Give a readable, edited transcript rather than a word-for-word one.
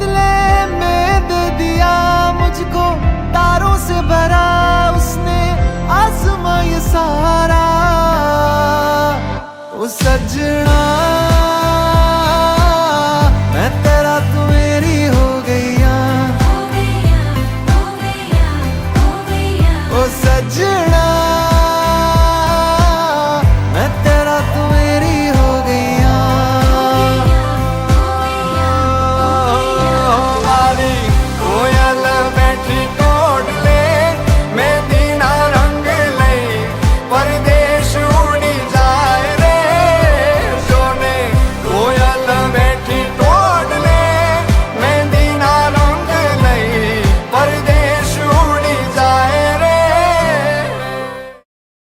बदले में दे दिया मुझको तारों से भरा उसने आसमां ये सारा। ओ सजना